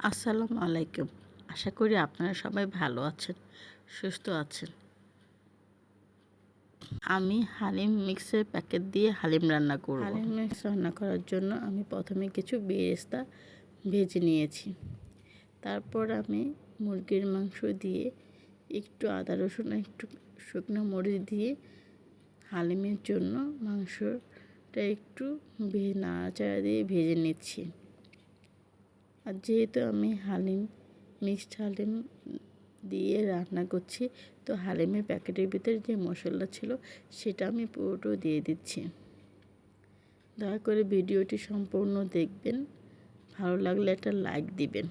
আসসালামু আলাইকুম। আশা করি আপনারা সবাই ভালো আছেন, সুস্থ আছেন। আমি হালিম মিক্সের প্যাকেট দিয়ে হালিম রান্না করব। হালিম মিক্স রান্না করার জন্য আমি প্রথমে কিছু বেরেস্তা ভেজে নিয়েছি। তারপর আমি মুরগির মাংস দিয়ে একটু আদা রসুন একটু শুকনো মরিচ দিয়ে হালিমের জন্য মাংসটা একটু নাড়াচাড়া দিয়ে ভেজে নিচ্ছি। আর যেহেতু আমি মিক্সড হালিম দিয়ে রান্না করছি, তো হালিমের প্যাকেটের ভিতরে যে মশলা ছিল সেটা আমি পুরোটা দিয়ে দিচ্ছি। দয়া করে ভিডিওটি সম্পূর্ণ দেখবেন, ভালো লাগলে একটা লাইক দিবেন।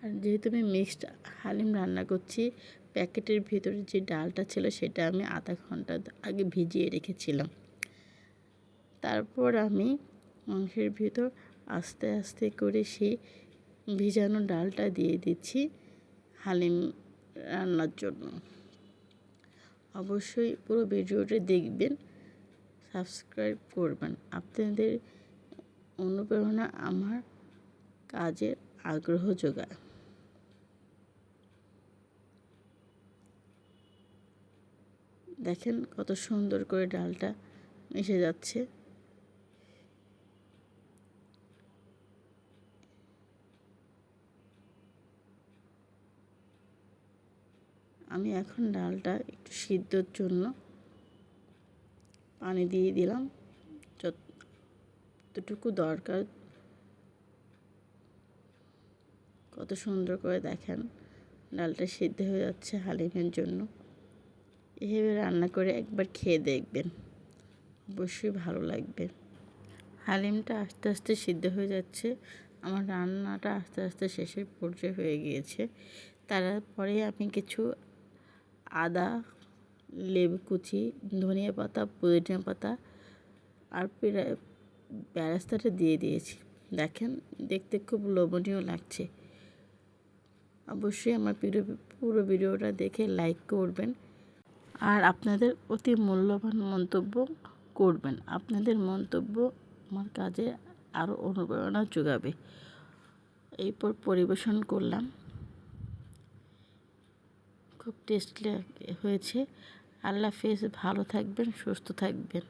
আর যেহেতু আমি মিক্সড হালিম রান্না করছি, প্যাকেটের ভিতরে যে ডালটা ছিল সেটা আমি আধা ঘন্টা আগে ভিজিয়ে রেখেছিলাম। তারপর আমি মাংসের ভিতর আস্তে আস্তে করে সেই ভিজানো ডালটা দিয়ে দিচ্ছি হালিম রান্নার জন্য। অবশ্যই পুরো ভিডিওটি দেখবেন, সাবস্ক্রাইব করবেন। আপনাদের অনুপ্রেরণা আমার কাজের আগ্রহ যোগায়। দেখেন কত সুন্দর করে ডালটা মিশে যাচ্ছে। আমি এখন ডালটা একটু সিদ্ধর জন্য পানি দিয়ে দিলাম যতটুকু দরকার। কত সুন্দর করে দেখেন ডালটা সিদ্ধ হয়ে যাচ্ছে হালিমের জন্য। এভাবে রান্না করে একবার খেয়ে দেখবেন, অবশ্যই ভালো লাগবে। হালিমটা আস্তে আস্তে সিদ্ধ হয়ে যাচ্ছে, আমার রান্নাটা আস্তে আস্তে শেষের পর্যায়ে হয়ে গিয়েছে। তারপরে আমি কিছু আদা, লেবু কুচি, ধনিয়া পাতা, পুদিনা পাতা আর বেরেস্তাটা দিয়ে দিয়েছি। দেখেন দেখতে খুব লোভনীয় লাগছে। অবশ্যই আমার পুরো ভিডিওটা দেখে লাইক করবেন আর আপনাদের অতি মূল্যবান মন্তব্য করবেন। আপনাদের মন্তব্য আমার কাজে আরও অনুপ্রেরণা যোগাবে। এরপর পরিবেশন করলাম, খুব টেস্টি হয়েছে। আল্লাহ হাফেজ, ভালো থাকবেন, সুস্থ থাকবেন।